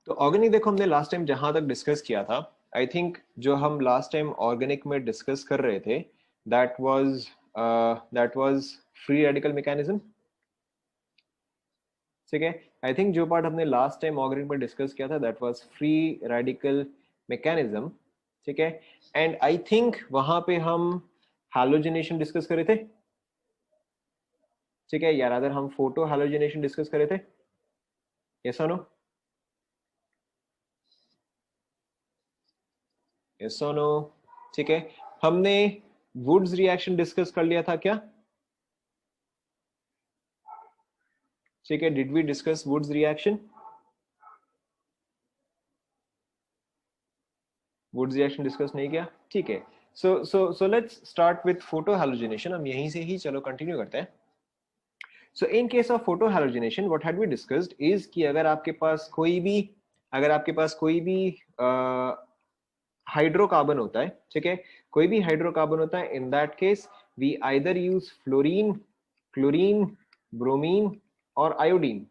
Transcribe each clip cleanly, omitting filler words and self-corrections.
तो ऑर्गेनिक देखो हमने लास्ट टाइम जहां तक डिस्कस किया था, आई थिंक जो हम लास्ट टाइम ऑर्गेनिक में डिस्कस कर रहे थे that was free radical mechanism. ठीक है, आई थिंक जो पार्ट हमने लास्ट टाइम ऑर्गेनिक में डिस्कस किया था that was free radical mechanism. ठीक है, एंड आई थिंक वहां पे हम हैलोजिनेशन डिस्कस करे थे। ठीक है, या रादर हम फोटो हैलोजिनेशन डिस्कस करे थे। यस और नो? यस और नो? ठीक है, हमने वुड्स रिएक्शन डिस्कस कर लिया था क्या? ठीक है, did we discuss Wurtz reaction? Wurtz reaction discuss नहीं किया। ठीक है, so let's start with photo halogenation. हम यहीं से ही चलो कंटिन्यू करते हैं। So in case of photo halogenation what had we discussed is कि अगर आपके पास कोई भी हाइड्रोकार्बन होता है, ठीक है, कोई भी हाइड्रोकार्बन होता है, in that case we either use fluorine, chlorine, bromine और आयोडीन।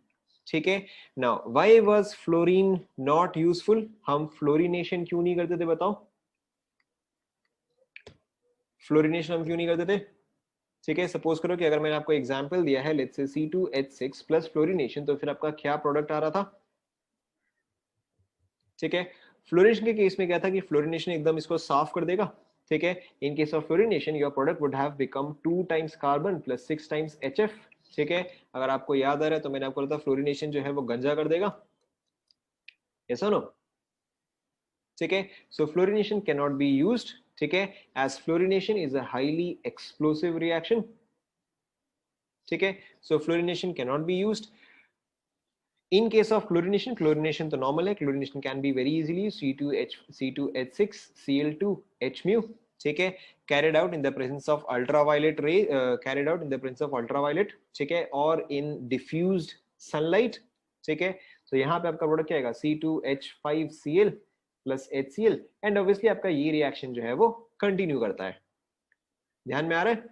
ठीक है, now why was fluorine not useful? हम फ्लोरिनेशन क्यों नहीं करते थे बताओ? फ्लोरिनेशन हम क्यों नहीं करते थे? ठीक है, सपोज करो कि अगर मैंने आपको एग्जांपल दिया है let's say C2H6 plus fluorination, तो फिर आपका क्या प्रोडक्ट आ रहा था? ठीक है, फ्लोरिनेशन के केस में क्या था कि फ्लोरिनेशन एकदम इसको साफ कर देगा। ठीक है, इन case of fluorination your product would have become 2 times carbon plus 6 times HF। ठीक है, अगर आपको याद आ रहा है तो मैंने आपको बोला था फ्लोरिनेशन जो है वो गंजा कर देगा। यस और नो? ठीक है, so fluorination can not be used. ठीक है, as fluorination is a highly explosive reaction. ठीक है, so fluorination can not be used. In case of chlorination, chlorination तो normal है, chlorination can be very easily C2H6 Cl2 H mu। ठीक है, carried out in the presence of ultraviolet ray, carried out in the presence of ultraviolet। ठीक है, और in diffused sunlight। ठीक है, तो यहाँ पे आपका प्रोडक्ट क्या आएगा? C2H5Cl plus HCl, and obviously आपका ये रिएक्शन जो है वो कंटिन्यू करता है। ध्यान में आ रहा है?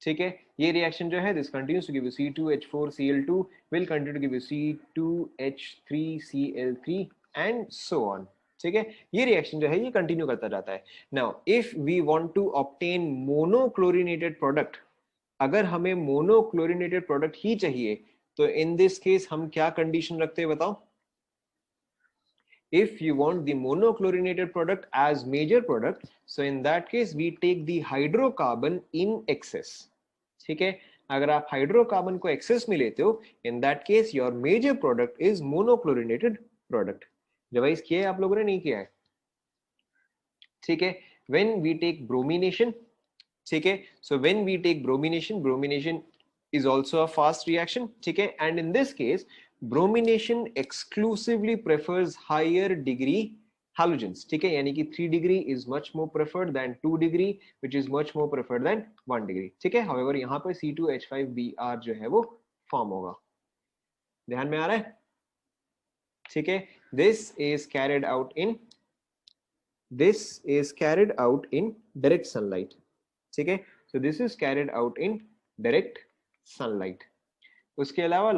ठीक है, ये रिएक्शन जो है this continues to give you C2H4Cl2 will continue to give you C2H3Cl3 and so on. ठीक है, ये रिएक्शन जो है ये कंटिन्यू करता जाता है। Now if we want to obtain monochlorinated product, अगर हमें मोनोक्लोरिनेटेड प्रोडक्ट ही चाहिए, तो इन दिस केस हम क्या कंडीशन रखते हैं बताओ? If you want the monochlorinated product as major product, so in that case we take the hydrocarbon in excess। ठीक है, अगर आप हाइड्रोकार्बन को एक्सेस में लेते हो, in that case your major product is monochlorinated product. Revise किया है आप लोगों ने? नहीं किया है? ठीक है, व्हेन वी टेक ब्रोमिनेशन, ठीक है, so when we take bromination, bromination is also a fast reaction। ठीक है, and in this case bromination exclusively prefers higher degree halogens। ठीक है, यानी कि 3 degree is much more preferred than 2 degree which is much more preferred than 1 degree। ठीक है, however यहाँ पे C2H5Br जो है वो फॉर्म होगा। ध्यान में आ रहा है? ठीक है, this is carried out in direct sunlight। ठीक है, so this is carried out in direct sunlight। उसके अलावा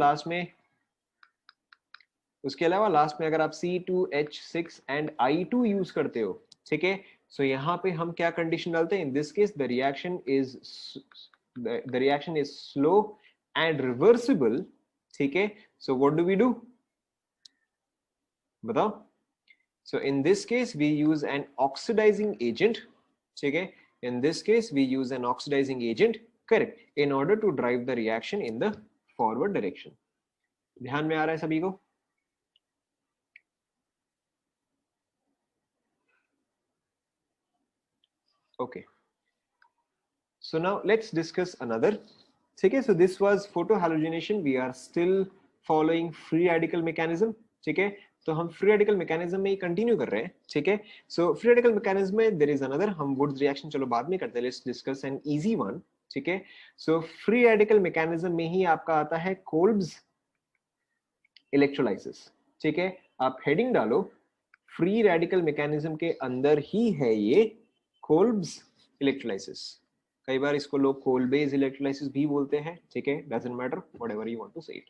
लास्ट में अगर आप C2H6 एंड I2 यूज करते हो, ठीक है, सो यहाँ पे हम क्या कंडीशन डालते हैं? In this case the reaction is slow and reversible. ठीक है, so what do we do बताओ? So in this case we use an oxidizing agent. ठीक है, in this case we use an oxidizing agent, correct, in order to drive the reaction in the forward direction। ध्यान में आ रहा है सभी को? Okay, so now let's discuss another। ठीक है, so this was photohalogenation, we are still following free radical mechanism। ठीक है, तो हम फ्री रेडिकल मैकेनिज्म में ही कंटिन्यू कर रहे हैं। ठीक है, सो फ्री रेडिकल मैकेनिज्म में देयर इज अनदर, हम वुड्स रिएक्शन चलो बाद में करते हैं, let's discuss an easy one. ठीक है, सो फ्री रेडिकल मैकेनिज्म में ही आपका आता है कोल्ब्स इलेक्ट्रोलाइसिस। ठीक है, आप हेडिंग डालो, फ्री रेडिकल मैकेनिज्म के अंदर ही है ये कोल्ब्स इलेक्ट्रोलाइसिस। कई बार इसको लोग कोल-बेस इलेक्ट्रोलाइसिस भी बोलते हैं, ठीक है, doesn't matter, whatever you want to say it,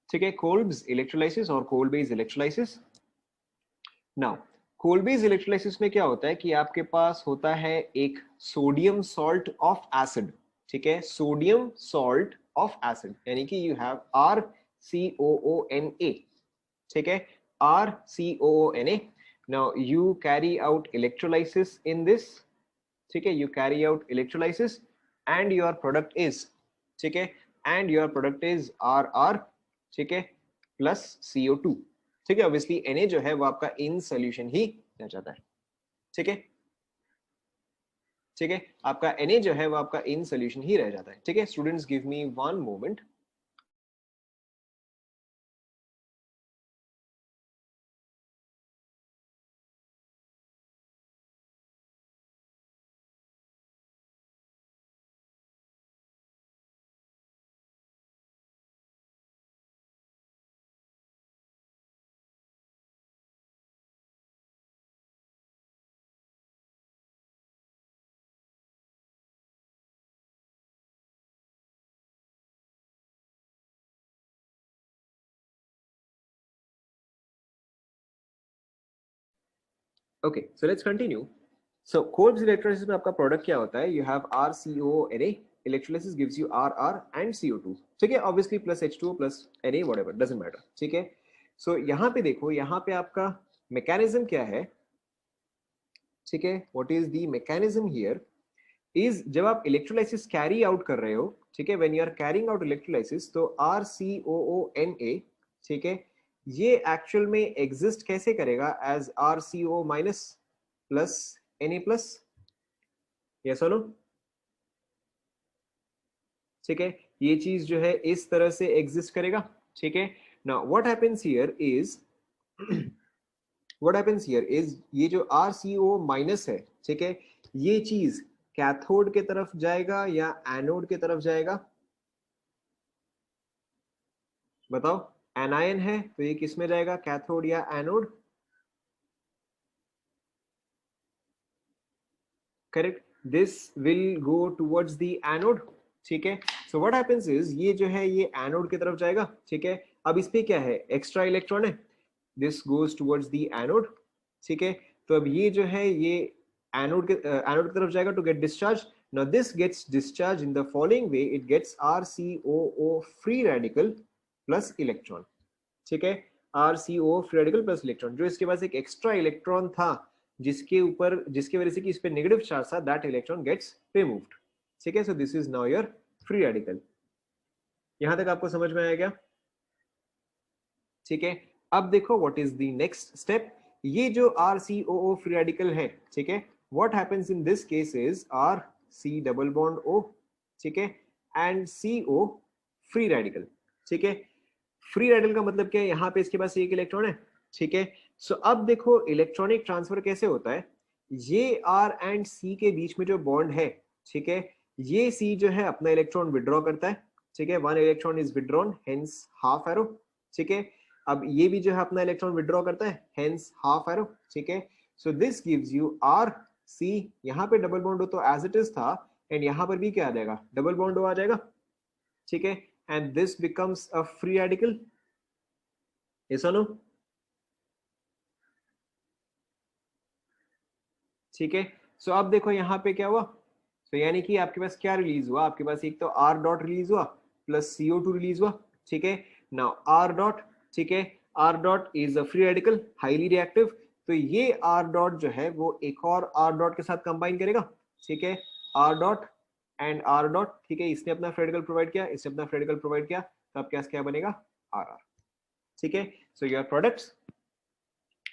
ठीक है, कोल्ब्स इलेक्ट्रोलाइसिस और Kolbe's electrolysis. Now Kolbe's electrolysis में क्या होता है कि आपके पास होता है एक सोडियम सॉल्ट ऑफ एसिड, ठीक है, सोडियम सॉल्ट ऑफ एसिड, यानी कि यू हैव RCOONA, ठीक है, RCOONA। Now you carry out electrolysis in this, ठीक है, you carry out electrolysis and your product is, ठीक है, and your product is RR, ठीक है, प्लस CO2, ठीक है, ऑब्वियसली Na जो है वो आपका इन सोल्यूशन ही रह जाता है, ठीक है, ठीक है, आपका Na जो है वो आपका इन सोल्यूशन ही रह जाता है, ठीक है। Students give me one moment. Okay, so let's continue. So Kolbe's electrolysis में आपका प्रोडक्ट क्या होता है, you have RCONA, electrolysis gives you RR and CO2, ठीक है, obviously plus H2O plus Na, whatever doesn't matter, ठीक है। सो यहाँ पे देखो, यहाँ पे आपका मैकेनिज्म क्या है, ठीक है, what is the mechanism here is, जब आप इलेक्ट्रोलाइसिस कैरी आउट कर रहे हो, ठीक है, when you are carrying out electrolysis, तो RCOONA, ठीक है, ये एक्चुअल में एग्जिस्ट कैसे करेगा as RCO minus plus Na plus, yes और नो, ठीक है, ये चीज जो है इस तरह से एग्जिस्ट करेगा, ठीक है। Now what happens here is what happens here is, ये जो RCO माइनस है, ठीक है, ये चीज कैथोड के तरफ जाएगा या एनोड के तरफ जाएगा, बताओ। एनायन है तो ये किस में जाएगा, कैथोड या anode, correct, this will go towards the anode, ठीक है। सो व्हाट हैपेंस इज, ये जो है ये एनोड की तरफ जाएगा, ठीक है। अब इस पे क्या है, एक्स्ट्रा इलेक्ट्रॉन है, this goes towards the anode, ठीक है। तो अब ये जो है ये एनोड की तरफ जाएगा to get discharge. Now this gets discharged in the following way, it gets RCOO free radical plus electron, ठीक है, RCO free radical plus electron, जो इसके पास एक एक्स्ट्रा इलेक्ट्रॉन था जिसके ऊपर, जिसकी वजह से कि इस पे नेगेटिव चार्ज था, दैट इलेक्ट्रॉन गेट्स रिमूव्ड, ठीक है। So this is now your free radical. यहां तक आपको समझ में आया क्या, ठीक है। अब देखो what is the next step, ये जो RCOO फ्री रेडिकल है, ठीक है, what happens in this case is RC double bond O, ठीक है, एंड CO फ्री रेडिकल, ठीक है। फ्री रेडिकल का मतलब क्या है, यहाँ पे इसके पास एक इलेक्ट्रॉन है, ठीक है। सो अब देखो इलेक्ट्रॉनिक ट्रांसफर कैसे होता है, ये R एंड C के बीच में जो बॉन्ड है, ठीक है, ये C जो है अपना इलेक्ट्रॉन विड्रॉ करता है, ठीक है, one electron is withdrawn, hence half arrow, ठीक है। अब ये भी जो है अपना इलेक्ट्रॉन विड्रॉ करता है, हेंस हाफ एरो, ठीक है। So this gives you RC, यहाँ पे डबल बॉन्ड हो तो एज इट इज था, एंड यहाँ पर भी क्या आ जाएगा, डबल बॉन्ड हो आ जाएगा, ठीक है, and this becomes a free radical, yes or no, ठीक है। सो अब देखो यहाँ पे क्या हुआ, तो यानी कि आपके पास क्या रिलीज हुआ, आपके पास एक तो R डॉट रिलीज हुआ प्लस CO2 रिलीज हुआ, ठीक है। नाउ R डॉट, ठीक है, R dot is a free radical highly reactive, तो ये R डॉट जो है वो एक और R डॉट के साथ कंबाइन करेगा, ठीक है, R dot and R dot, ठीक है, इसने अपना फ्री रेडिकल प्रोवाइड किया, इसने अपना फ्री रेडिकल प्रोवाइड किया, तो अब क्या बनेगा, RR, ठीक है। So your products,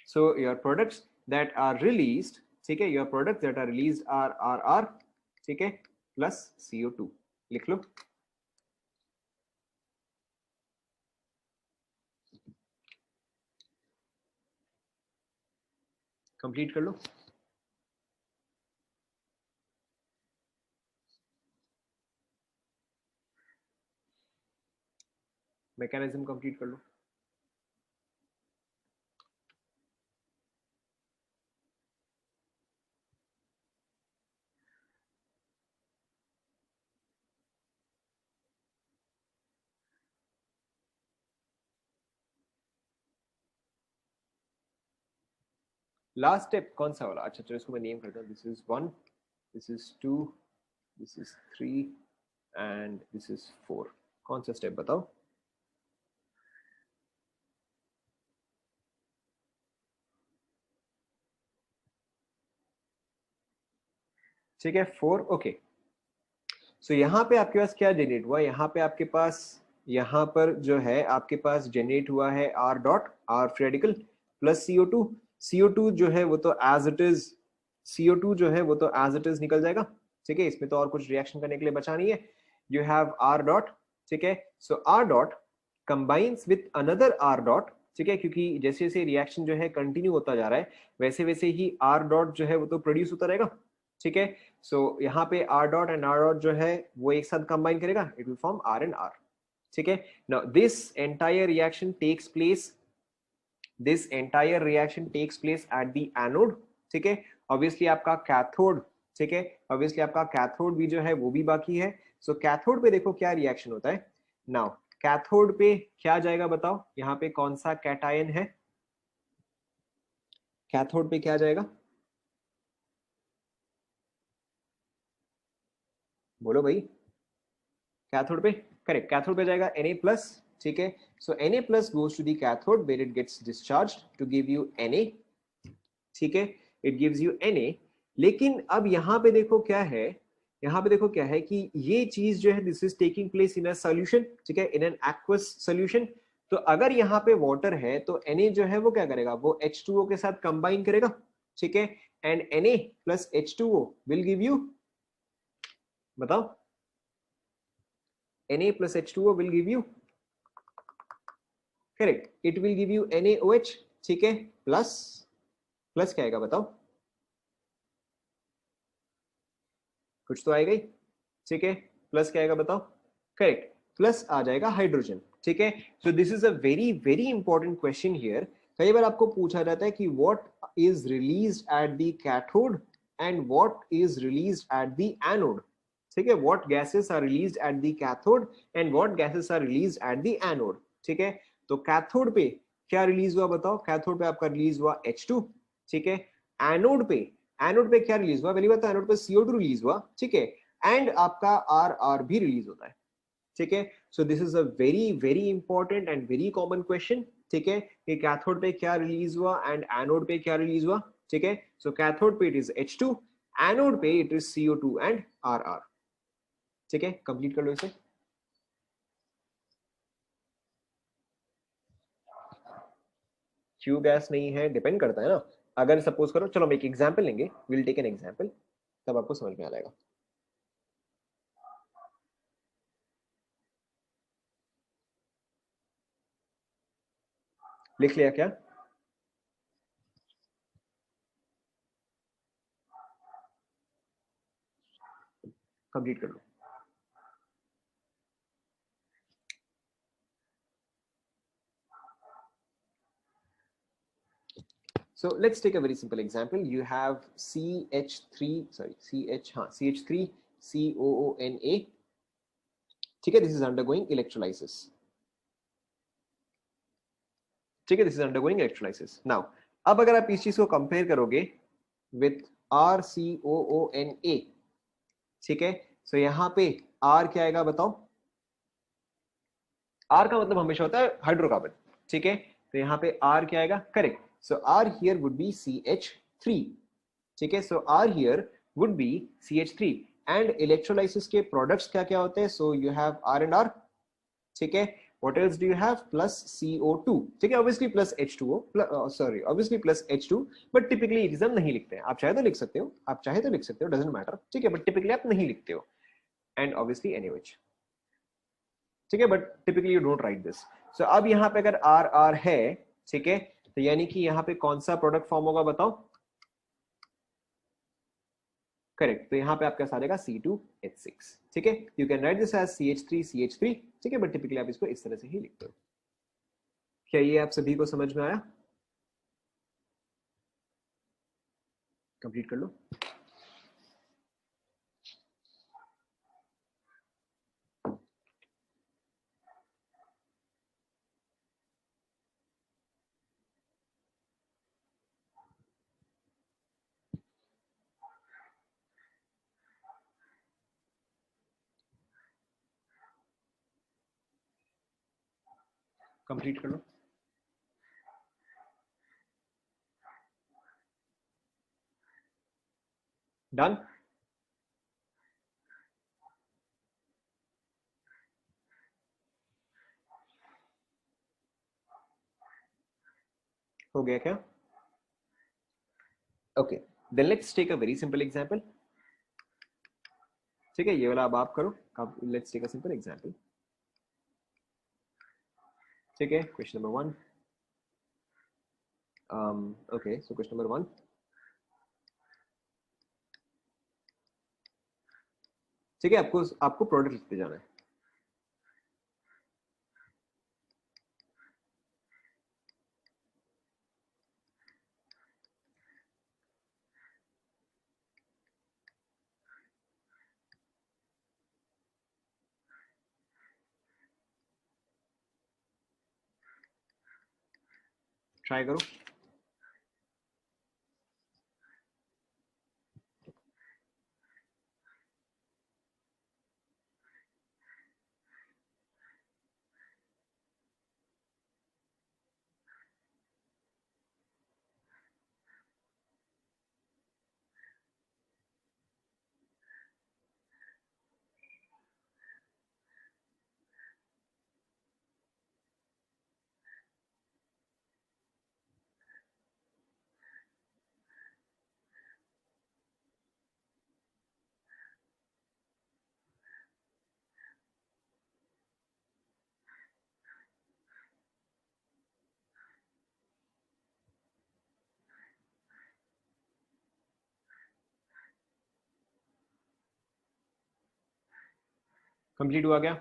so your products that are released, ठीक है, your products that are released are RR, ठीक है, plus CO2, लिख लो। कंप्लीट कर लो, मैकेनिज्म कंप्लीट कर लो। लास्ट स्टेप कौन सा वाला? अच्छा चलो इसको मैं नेम करता हूँ, this is 1, this is 2, this is 3 and this is 4। कौन सा स्टेप बताओ? ठीक है 4, ओके। सो यहाँ पे आपके पास क्या जनरेट हुआ? यहाँ पे आपके पास, यहाँ पर जो है आपके पास जनरेट हुआ है R dot, R free radical plus CO2। CO2 जो है वो तो एज इट इज, CO2 जो है वो तो एज इट इज निकल जाएगा। ठीक है, इसमें तो और कुछ रिएक्शन करने के लिए बचा नहीं है। यू हैव आर डॉट, ठीक है। So R dot combines with another R dot, ठीक है, क्योंकि जैसे जैसे रिएक्शन जो है कंटिन्यू होता जा रहा है वैसे वैसे ही आर डॉट जो है वो तो प्रोड्यूस होता रहेगा। ठीक है, सो यहाँ पे R dot and R dot जो है वो एक साथ कंबाइन करेगा, it will form R and R. ठीक है, now this entire reaction takes place, this entire reaction takes place at the anode. ठीक है, ऑब्वियसली आपका कैथोड, ठीक है, ऑब्वियसली आपका कैथोड भी जो है वो भी बाकी है। सो कैथोड पे देखो क्या रिएक्शन होता है। नाउ कैथोड पे क्या जाएगा बताओ? यहाँ पे कौन सा कैटायन है? कैथोड पे क्या जाएगा? बोलो भाई। कैथोड पे, करेक्ट, कैथोड पे जाएगा Na प्लस। ठीक है, so Na plus goes to the cathode where it gets discharged to give you Na। ठीक है, इट गिव्स यू Na। लेकिन अब यहाँ पे देखो क्या है, यहाँ पे देखो क्या है कि ये चीज जो है this is taking place in a solution, ठीक है, इन एन एक्वस सॉल्यूशन। तो अगर यहाँ पे वाटर है तो Na जो है वो क्या करेगा? वो H2O के साथ कंबाइन करेगा। ठीक है, and Na plus H2O will give you, बताओ, Na plus H2O will give you, correct, it will give you NaOH। ठीक है, प्लस, प्लस क्या आएगा बताओ? कुछ तो आएगा ही। ठीक है, प्लस क्या आएगा बताओ? करेक्ट, प्लस आ जाएगा हाइड्रोजन। ठीक है, so this is a very very important question here. कई बार आपको पूछा जाता है कि what is released at the cathode and what is released at the anode. ठीक है, what gases are released at the cathode and what gases are released at the anode. ठीक है, तो कैथोड पे क्या रिलीज हुआ बताओ? कैथोड पे आपका रिलीज हुआ H2। ठीक है, एनोड पे, एनोड पे क्या रिलीज हुआ? पहली बात तो एनोड पे CO2 रिलीज हुआ। ठीक है, एंड आपका आर आर भी रिलीज होता है। ठीक है, so this is a very very important and very common question. ठीक है, कि कैथोड पे क्या रिलीज हुआ एंड एनोड पे क्या रिलीज हुआ। ठीक है, सो कैथोड पे इट इज H2, एनोड पे it is CO2 and R R. ठीक है, कंप्लीट कर लो इसे। क्यों गैस नहीं है? डिपेंड करता है ना। अगर सपोज करो, चलो हम एक एग्जांपल लेंगे, विल टेक एन एग्जांपल, तब आपको समझ में आ जाएगा। लिख लिया क्या? कंप्लीट कर लो। So let's take a very simple example. You have CH3, sorry, CH3COONA. ठीक है, this is undergoing electrolysis. ठीक है, this is undergoing electrolysis. Now, अब अगर आप इस चीज को कंपेयर करोगे with RCOONA, ठीक है, so यहाँ पे R क्या आएगा बताओ? R का मतलब हमेशा होता है हाइड्रोकार्बन। ठीक है, तो यहाँ पे R क्या आएगा? Correct, so R here would be CH3। ठीक है, so R here would be CH3 and electrolysis के प्रोडक्ट्स क्या क्या होते हैं? So you have R and R. ठीक है, what else do you have? Plus CO2। ठीक है, obviously plus H2O, sorry, obviously plus H2, but typically it is नहीं लिखते हैं। आप चाहे तो लिख सकते हो, आप चाहे तो लिख सकते हो, डजंट मैटर। ठीक है, बट टिपिकली आप नहीं लिखते हो। And obviously NaOH। ठीक है, but typically you don't write this. So अब यहाँ पे अगर आर आर है, ठीक है, तो यानी कि यहाँ पे कौन सा प्रोडक्ट फॉर्म होगा बताओ? करेक्ट, तो यहाँ पे आपका आ जाएगा C2H6। ठीक है, you can write this as CH3CH3। ठीक है, बट टिपिकली आप इसको इस तरह से ही लिखते हो। क्या ये आप सभी को समझ में आया? कंप्लीट कर लो। कंप्लीट कर लो। डन। हो गया क्या? Okay, then let's take a very simple example. ठीक है, ये वाला अब आप करो। अब let's take a simple example. ठीक है, question number 1। Okay, so question number 1। ठीक है, आपको आपको प्रोडक्ट लिखते जाना है। ट्राई करो। कंप्लीट हुआ क्या?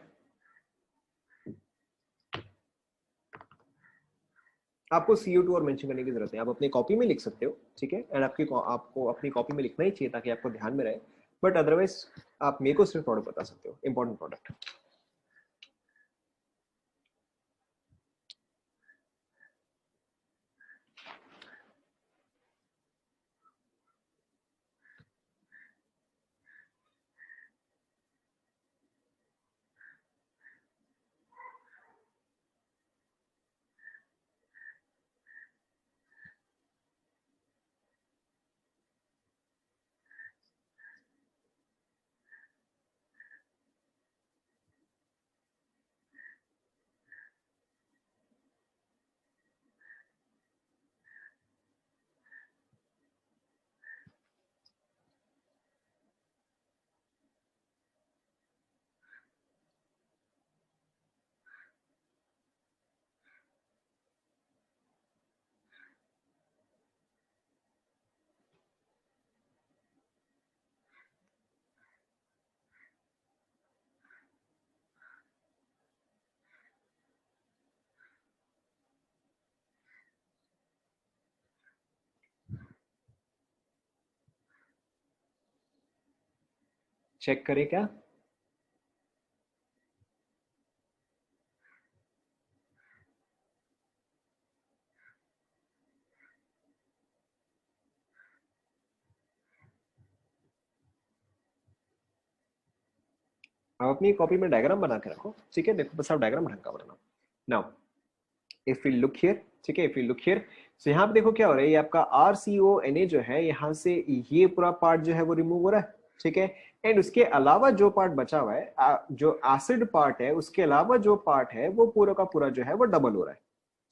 आपको CO2 और मेंशन करने की जरूरत है, आप अपनी कॉपी में लिख सकते हो। ठीक है, एंड आपको अपनी कॉपी में लिखना ही चाहिए ताकि आपको ध्यान में रहे। बट अदरवाइज आप मेरे को सिर्फ प्रोडक्ट बता सकते हो, इंपॉर्टेंट प्रोडक्ट। चेक करें क्या? आप अपनी कॉपी में डायग्राम बना के रखो। ठीक है, देखो बस आप डायग्राम ढंग का बनाना। Now if you look here, ठीक है, if you look here, so यहाँ पे देखो क्या हो रहा है, ये आपका RCONA जो है, यहाँ से ये पूरा पार्ट जो है वो रिमूव हो रहा है। ठीक है, एंड उसके अलावा जो पार्ट बचा हुआ है, जो एसिड पार्ट है, उसके अलावा जो पार्ट है वो पूरा का पूरा जो है वो डबल हो रहा है।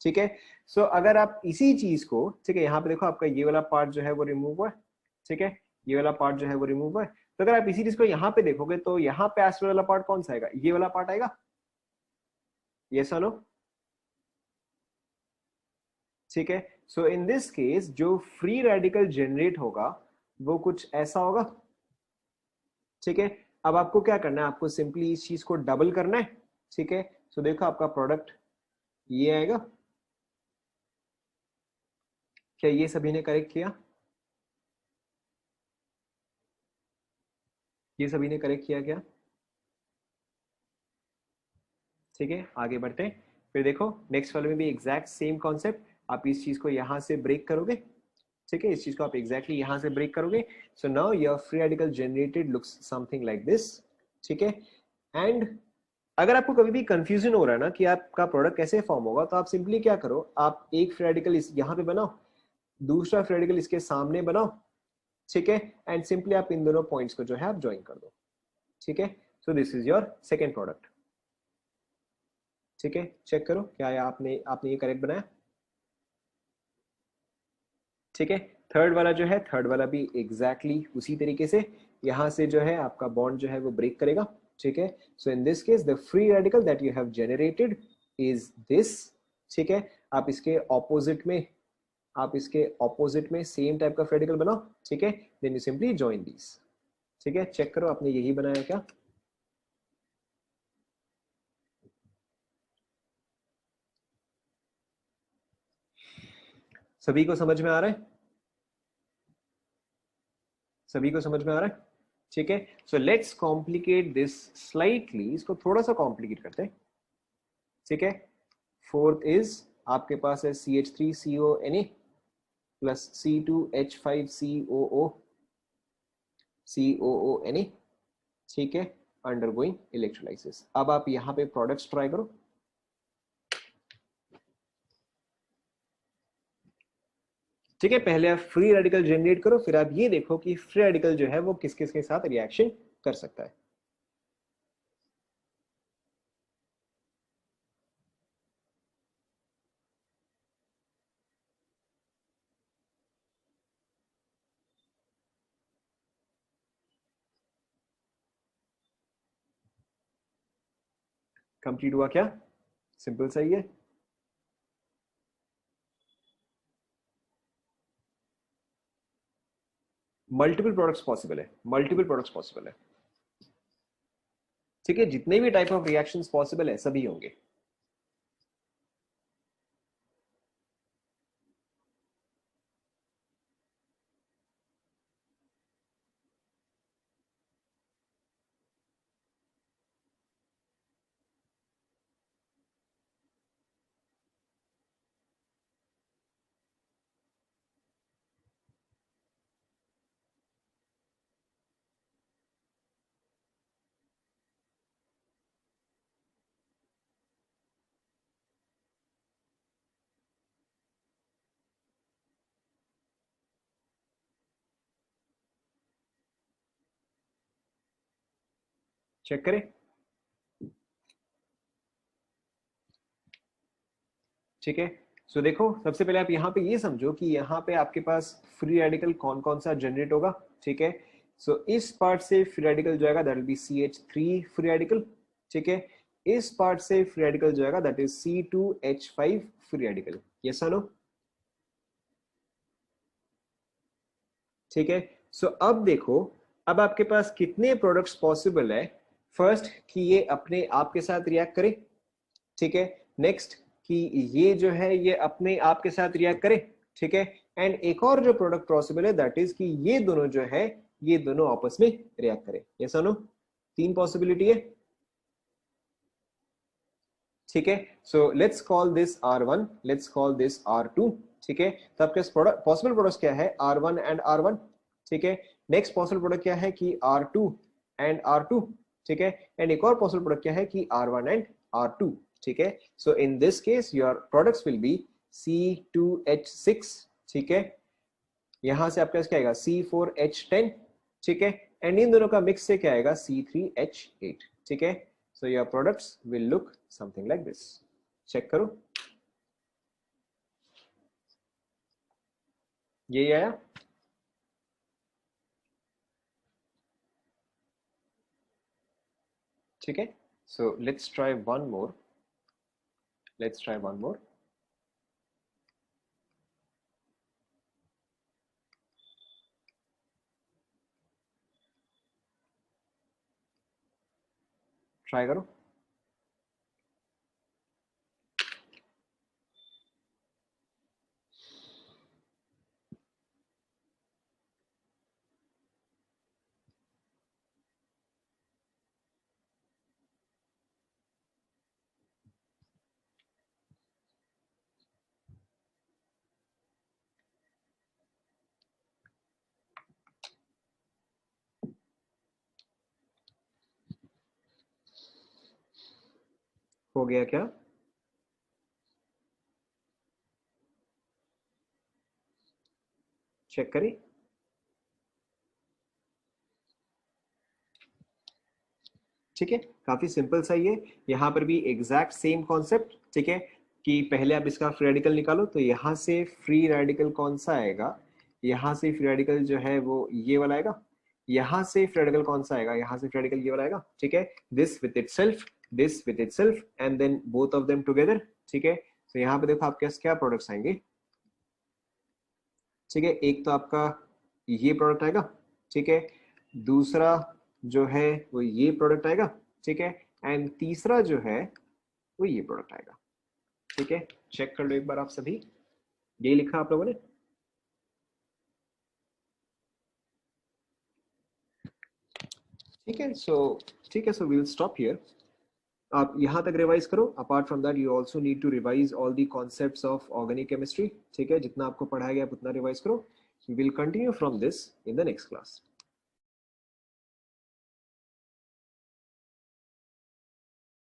ठीक है, सो अगर आप इसी चीज को, ठीक है, यहाँ पे देखो आपका ये वाला पार्ट जो है वो रिमूव हुआ है। ठीक है, ये वाला पार्ट जो है वो रिमूव हुआ है। तो अगर आप इसी चीज को यहाँ पे देखोगे तो यहाँ पे एसिड वाला पार्ट कौन सा आएगा? ये वाला पार्ट आएगा। यस और नो? ठीक है, सो इन दिस केस जो फ्री रेडिकल जनरेट होगा वो कुछ ऐसा होगा। ठीक है, अब आपको क्या करना है, आपको सिंपली इस चीज को डबल करना है। ठीक है, सो देखो आपका प्रोडक्ट ये आएगा। क्या ये सभी ने करेक्ट किया? ये सभी ने करेक्ट किया क्या? ठीक है, आगे बढ़ते हैं। फिर देखो नेक्स्ट वाले में भी एग्जैक्ट सेम कॉन्सेप्ट, आप इस चीज को यहां से ब्रेक करोगे। ठीक है, इस चीज को आप एग्जैक्टली यहां से ब्रेक करोगे। So now your free radical generated looks something like this. ठीक है, एंड अगर आपको कभी भी कंफ्यूजन हो रहा है ना कि आपका प्रोडक्ट कैसे फॉर्म होगा, तो आप सिंपली क्या करो, आप एक फ्री रेडिकल इस यहाँ पे बनाओ, दूसरा फ्री रेडिकल इसके सामने बनाओ, ठीक है, एंड सिंपली आप इन दोनों पॉइंट्स को जो है आप ज्वाइन कर दो, ठीक है। So this is your second product, ठीक है। चेक करो क्या है, आपने आपने ये करेक्ट बनाया, ठीक है। थर्ड वाला जो है, थर्ड वाला भी एग्जैक्टली exactly उसी तरीके से यहां से जो है आपका बॉन्ड जो है वो ब्रेक करेगा, ठीक है। So in this case the free radical that you have generated is this, ठीक है। आप इसके ऑपोजिट में, आप इसके ऑपोजिट में सेम टाइप का फ्री रेडिकल बनाओ, ठीक है, then you simply join this, ठीक है। चेक करो आपने यही बनाया क्या, सभी को समझ में आ रहा है, सभी को समझ में आ रहा है, ठीक है। So let's complicate this slightly, इसको थोड़ा सा कॉम्प्लिकेट करते हैं, ठीक है। फोर्थ इज आपके पास है CH3CONA प्लस C2H5COO, ठीक है, अंडरगोइंग इलेक्ट्रोलाइसिस। अब आप यहां पे प्रोडक्ट्स ट्राई करो, ठीक है। पहले आप फ्री रेडिकल जनरेट करो, फिर आप ये देखो कि फ्री रेडिकल जो है वो किस किस के साथ रिएक्शन कर सकता है। कंप्लीट हुआ क्या, सिंपल सही है। मल्टीपल प्रोडक्ट्स पॉसिबल है, मल्टीपल प्रोडक्ट्स पॉसिबल है, ठीक है। जितने भी टाइप ऑफ रिएक्शंस पॉसिबल है सभी होंगे। चेक करें, ठीक है। सो देखो सबसे पहले आप यहाँ पे ये समझो कि यहाँ पे आपके पास फ्री रेडिकल कौन कौन सा जनरेट होगा, ठीक है। सो इस पार्ट से फ्री रेडिकल जो आएगा that will be CH3 free radical, ठीक है। इस पार्ट से फ्री रेडिकल जो आएगा that is C2H5 free radical, yes और नो, ठीक है। सो अब देखो, अब आपके पास कितने प्रोडक्ट्स पॉसिबल है, फर्स्ट कि ये अपने आप के साथ रिएक्ट करे, ठीक है। नेक्स्ट कि ये जो है ये अपने आप के साथ रिएक्ट करे, ठीक है। एंड एक और जो प्रोडक्ट पॉसिबल है दैट इज कि ये दोनों जो है ये दोनों आपस में रिएक्ट करे, यस और नो, तीन पॉसिबिलिटी है, ठीक है। So let's call this R1, let's call this R2, ठीक है। तो आपके पॉसिबल प्रोडक्ट्स क्या है, R1 एंड R1, ठीक है। नेक्स्ट पॉसिबल प्रोडक्ट क्या है कि R2 एंड R2, ठीक है। एंड एक और पॉसिबल प्रोडक्ट क्या है कि R1 एंड R2, ठीक है। So in this case your products will be C2H6, ठीक है। यहां से आपके पास क्या आएगा C4H10, ठीक है। एंड इन दोनों का मिक्स से क्या आएगा C3H8, ठीक है। So your products will look something like this, check करो यही आया, ठीक है। So let's try one more, let's try one more, try करो, हो गया क्या? चेक करें। ठीक है, काफी सिंपल सा ये, यहाँ पर भी एग्जैक्ट सेम कॉन्सेप्ट। ठीक है, कि पहले आप इसका फ्री रेडिकल निकालो, तो यहाँ से फ्री रेडिकल कौन सा आएगा? यहाँ से फ्री रेडिकल जो है वो ये वाला आएगा। यहाँ से फ्री रेडिकल कौन सा आएगा? यहाँ से फ्री रेडिकल ये वाला आएगा। ठीक है, this with itself, this with itself, and then both of them together. ठीक है, तो यहाँ पे देखो आपके पास क्या प्रोडक्ट्स आएंगे। ठीक है, एक तो आपका ये प्रोडक्ट आएगा। ठीक है, दूसरा जो है वो ये प्रोडक्ट आएगा। ठीक है, एंड तीसरा जो है वो ये प्रोडक्ट आएगा। ठीक है, चेक कर लो एक बार आप सभी, ये लिखा आप लोगों ने। ठीक है, so we will stop here. आप यहाँ तक रिवाइज करो। Apart from that you also need to revise all the concepts of organic chemistry. ठीक है, जितना आपको पढ़ाया गया उतना रिवाइज करो। We will continue from this in the next class.